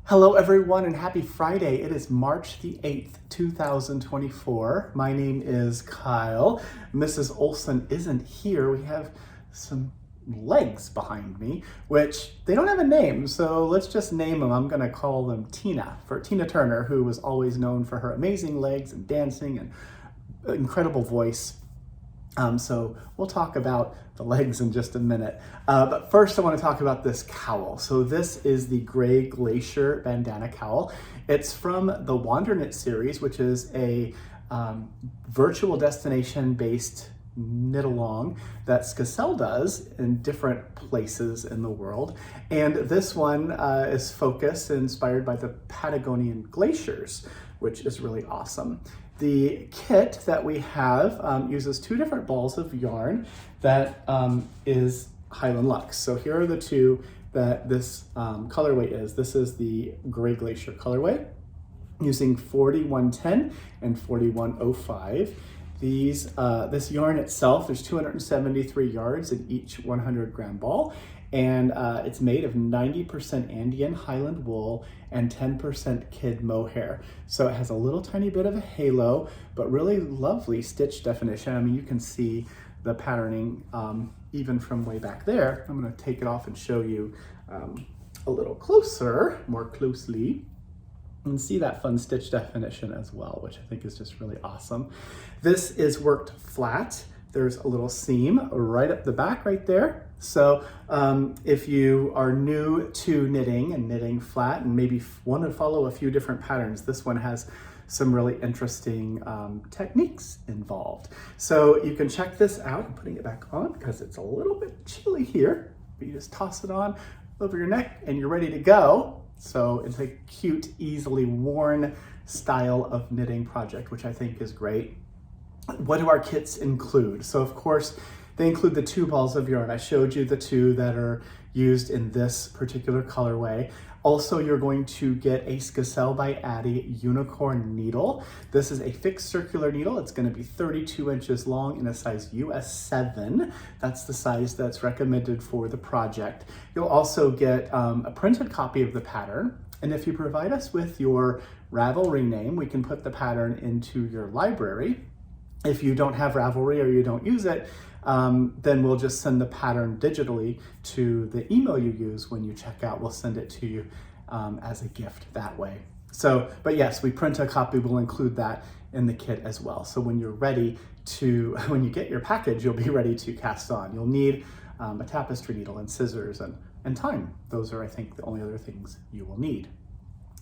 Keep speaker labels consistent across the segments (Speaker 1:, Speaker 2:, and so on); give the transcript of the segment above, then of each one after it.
Speaker 1: Hello everyone and happy Friday. It is March the 8th, 2024. My name is Kyle. Mrs. Olson isn't here. We have some legs behind me, which they don't have a name, so let's just name them. I'm gonna call them Tina, for Tina Turner, who was always known for her amazing legs and dancing and incredible voice. So we'll talk about the legs in just a minute. But first I want to talk about this cowl. So this is the gray Glacier Bandana cowl. It's from the WanderKnit series, which is a virtual destination-based knit along that Skacel does in different places in the world. And this one is focused and inspired by the Patagonian glaciers, which is really awesome. The kit that we have uses two different balls of yarn that is Highland Luxe. So here are the two that this colorway is. This is the Gray Glacier colorway using 4110 and 4105. This yarn itself, there's 273 yards in each 100 gram ball, and it's made of 90% Andean Highland wool and 10% kid mohair. So it has a little tiny bit of a halo, but really lovely stitch definition. I mean, you can see the patterning even from way back there. I'm gonna take it off and show you a little closer, more closely. And see that fun stitch definition as well, which I think is just really awesome. This is worked flat. There's a little seam right up the back right there. So if you are new to knitting and knitting flat and maybe want to follow a few different patterns, this one has some really interesting techniques involved. So you can check this out. I'm putting it back on because it's a little bit chilly here, but you just toss it on over your neck and you're ready to go. So it's a cute, easily worn style of knitting project, which I think is great. What do our kits include? So of course, they include the two balls of yarn. I showed you the two that are used in this particular colorway. Also, you're going to get a Skacel by Addie unicorn needle. This is a fixed circular needle. It's going to be 32 inches long in a size US 7. That's the size that's recommended for the project. You'll also get a printed copy of the pattern. And if you provide us with your Ravelry name, we can put the pattern into your library. If you don't have Ravelry or you don't use it, then we'll just send the pattern digitally to the email you use when you check out. We'll send it to you as a gift that way. So, but yes, we print a copy. We'll include that in the kit as well. So when you're ready to, when you get your package, you'll be ready to cast on. You'll need a tapestry needle and scissors and time. Those are, I think, the only other things you will need.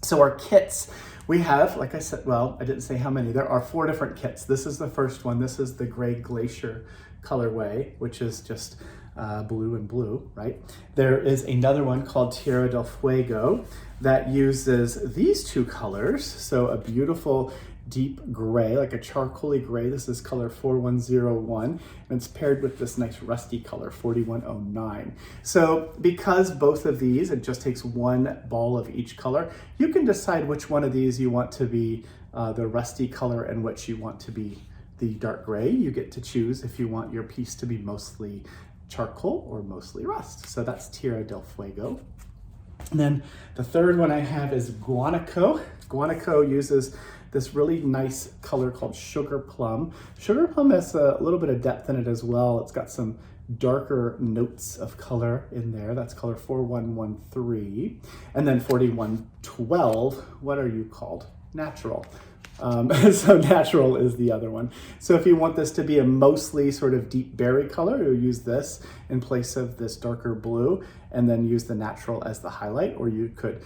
Speaker 1: So our kits, we have, like I said, well, I didn't say how many. There are 4 different kits. This is the first one. This is the Gray Glacier colorway, which is just blue and blue, right? There is another one called Tierra del Fuego that uses these two colors. So a beautiful deep gray, like a charcoaly gray. This is color 4101, and it's paired with this nice rusty color 4109. So because both of these, it just takes one ball of each color, you can decide which one of these you want to be the rusty color and which you want to be the dark gray. You get to choose if you want your piece to be mostly charcoal or mostly rust. So that's Tierra del Fuego. And then the third one I have is Guanaco. Guanaco uses this really nice color called Sugar Plum. Sugar Plum has a little bit of depth in it as well. It's got some darker notes of color in there. That's color 4113. And then 4112, what are you called? Natural. So natural is the other one. So if you want this to be a mostly sort of deep berry color, you'll use this in place of this darker blue and then use the natural as the highlight, or you could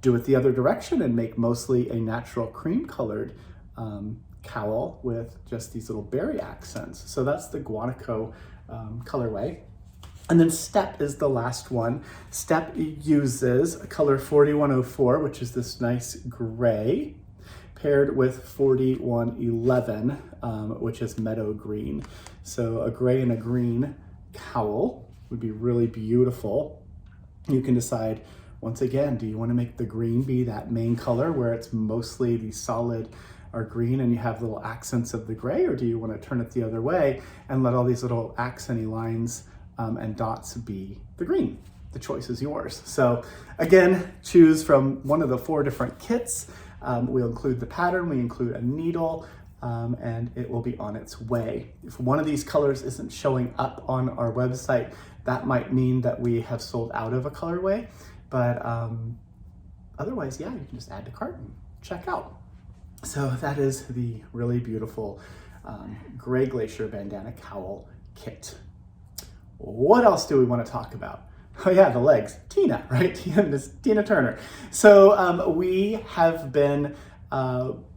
Speaker 1: do it the other direction and make mostly a natural cream colored cowl with just these little berry accents. So that's the Guanaco colorway. And then Step is the last one. Step uses color 4104, which is this nice gray, paired with 4111, which is meadow green. So a gray and a green cowl would be really beautiful. You can decide, once again, do you want to make the green be that main color where it's mostly the solid or green and you have little accents of the gray, or do you want to turn it the other way and let all these little accenty lines and dots be the green? the choice is yours. So again, choose from one of the 4 different kits. We'll include the pattern, we include a needle, and it will be on its way. If one of these colors isn't showing up on our website, that might mean that we have sold out of a colorway, but otherwise, yeah, you can just add to cart and check out. So that is the really beautiful gray Glacier Bandana cowl kit. What else do we want to talk about? Oh yeah, the legs. Tina, right? Miss Tina Turner. So we have been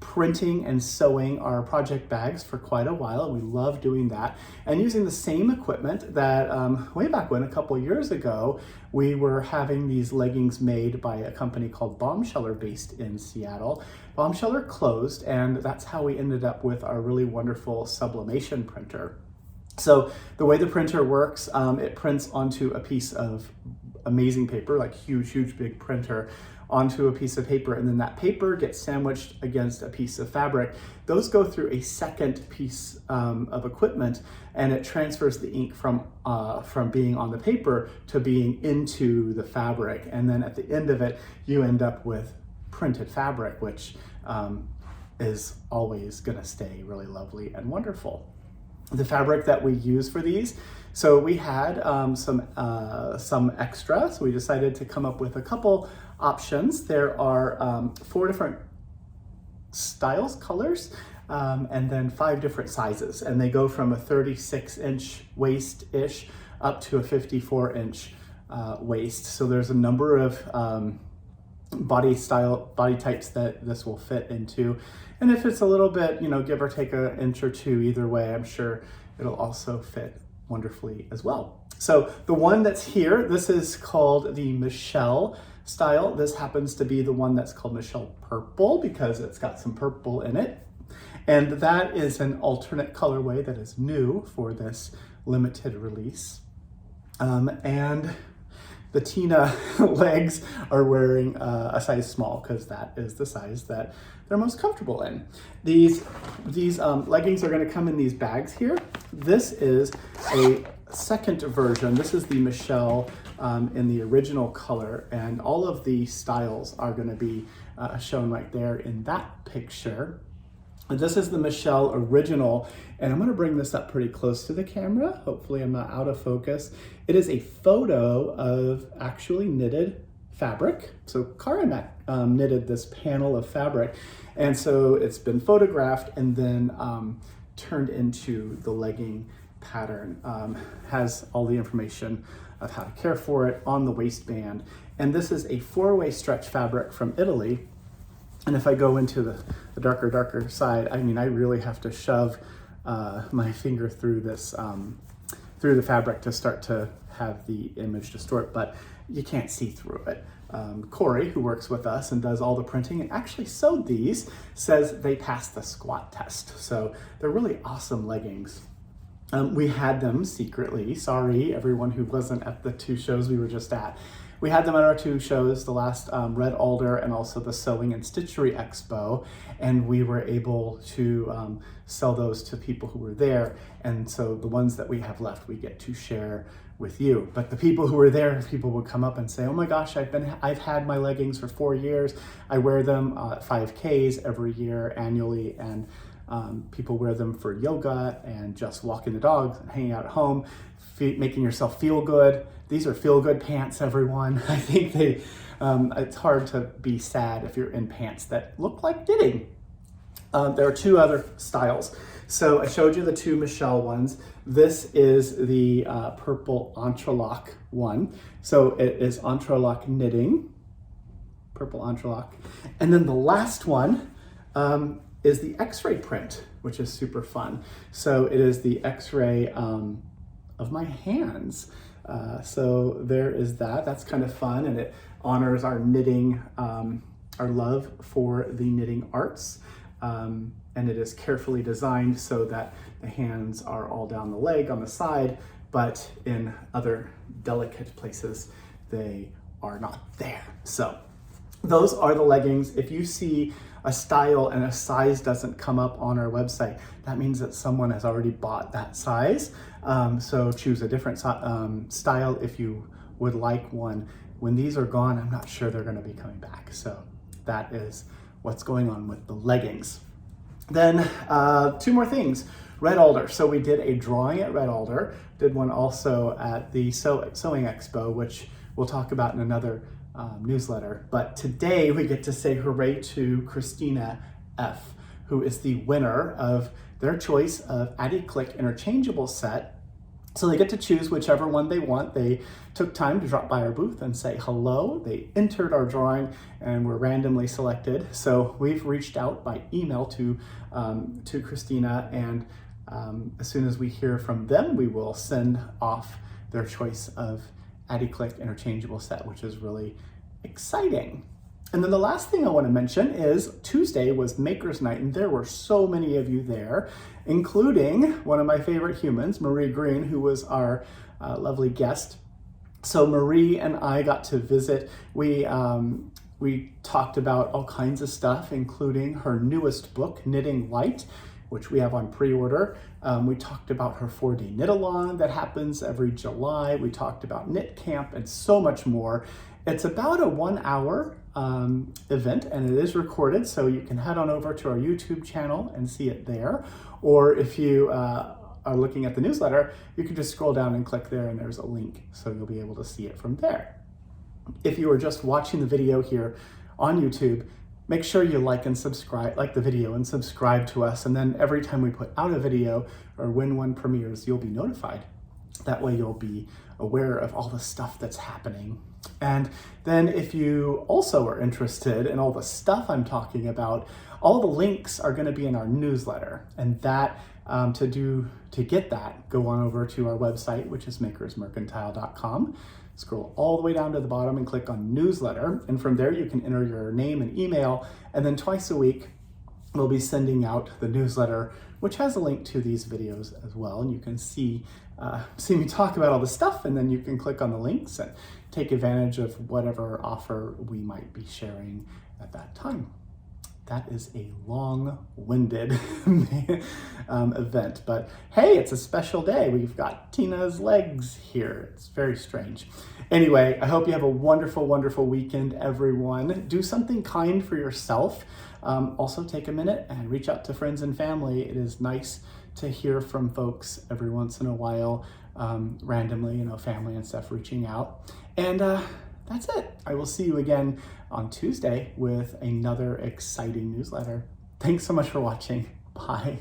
Speaker 1: printing and sewing our project bags for quite a while, and we love doing that. And using the same equipment that way back when, a couple years ago, we were having these leggings made by a company called Bombsheller based in Seattle. Bombsheller closed, and that's how we ended up with our really wonderful sublimation printer. So the way the printer works, it prints onto a piece of amazing paper, like huge big printer, onto a piece of paper, and then that paper gets sandwiched against a piece of fabric. Those go through a second piece of equipment, and it transfers the ink from being on the paper to being into the fabric. And then at the end of it, you end up with printed fabric, which is always gonna stay really lovely and wonderful. The fabric that we use for these, so we had some extra, so we decided to come up with a couple options. There are 4 different styles, colors, and then 5 different sizes, and they go from a 36-inch waist-ish up to a 54-inch waist. So there's a number of body types that this will fit into. And if it's a little bit, give or take an inch or 2 either way, I'm sure it'll also fit wonderfully as well. So the one that's here, this is called the Michelle style. This happens to be the one that's called Michelle Purple because it's got some purple in it. And that is an alternate colorway that is new for this limited release. And the Tina legs are wearing a size small because that is the size that they're most comfortable in. These leggings are going to come in these bags here. This is a second version. This is the Michelle in the original color, and all of the styles are going to be shown right there in that picture. And this is the Michelle original, and I'm going to bring this up pretty close to the camera. Hopefully I'm not out of focus. It is a photo of actually knitted fabric. So Cara knitted this panel of fabric, and so it's been photographed and then turned into the legging pattern. Has all the information of how to care for it on the waistband. And this is a 4-way stretch fabric from Italy. And if I go into the darker side, I mean, I really have to shove my finger through this, through the fabric to start to have the image distort, but you can't see through it. Corey, who works with us and does all the printing and actually sewed these, says they passed the squat test. So they're really awesome leggings. We had them secretly. Sorry, everyone who wasn't at the 2 shows we were just at. We had them at our 2 shows, the last Red Alder and also the Sewing and Stitchery Expo, and we were able to sell those to people who were there. And so the ones that we have left, we get to share with you. But the people who were there, people would come up and say, "Oh my gosh, I've had my leggings for 4 years. I wear them at 5Ks every year annually, and people wear them for yoga and just walking the dogs and hanging out at home, making yourself feel good." These are feel-good pants, everyone. I think it's hard to be sad if you're in pants that look like knitting. There are 2 other styles. So I showed you the 2 Michelle ones. This is the purple entrelac one. So it is entrelac knitting, purple entrelac. And then the last one is the X-ray print, which is super fun. So it is the X-ray of my hands. So there is that. That's kind of fun, and it honors our knitting, our love for the knitting arts. And it is carefully designed so that the hands are all down the leg on the side, but in other delicate places, they are not there. So those are the leggings. If you see a style and a size doesn't come up on our website, that means that someone has already bought that size. So choose a different style if you would like one. When these are gone, I'm not sure they're going to be coming back. So that is what's going on with the leggings. Then 2 more things. Red Alder. So we did a drawing at Red Alder, did one also at the Sewing Expo, which we'll talk about in another newsletter. But today we get to say hooray to Christina F., who is the winner of their choice of Addy Click interchangeable set. So they get to choose whichever one they want. They took time to drop by our booth and say hello. They entered our drawing and were randomly selected. So we've reached out by email to Christina, and as soon as we hear from them, we will send off their choice of Addy Click interchangeable set, which is really exciting. And then the last thing I want to mention is Tuesday was Maker's Night, and there were so many of you there, including one of my favorite humans, Marie Green, who was our lovely guest. So Marie and I got to visit. We talked about all kinds of stuff, including her newest book, Knitting Light, which we have on pre-order. We talked about her 4-day knit-along that happens every July. We talked about Knit Camp and so much more. It's about a 1-hour event, and it is recorded, so you can head on over to our YouTube channel and see it there. Or if you are looking at the newsletter, you can just scroll down and click there, and there's a link, so you'll be able to see it from there. If you are just watching the video here on YouTube, make sure you like the video and subscribe to us, and then every time we put out a video or when one premieres, you'll be notified. That way you'll be aware of all the stuff that's happening. And then if you also are interested in all the stuff I'm talking about, all the links are going to be in our newsletter. And that to get that, go on over to our website, which is makersmercantile.com. Scroll all the way down to the bottom and click on newsletter. And from there you can enter your name and email. And then twice a week, we'll be sending out the newsletter, which has a link to these videos as well. And you can see me talk about all the stuff, and then you can click on the links and take advantage of whatever offer we might be sharing at that time. That is a long-winded event, but hey, it's a special day. We've got Tina's legs here. It's very strange. Anyway, I hope you have a wonderful, wonderful weekend, everyone. Do something kind for yourself. Also take a minute and reach out to friends and family. It is nice to hear from folks every once in a while, randomly, family and stuff reaching out. And that's it. I will see you again on Tuesday with another exciting newsletter. Thanks so much for watching. Bye.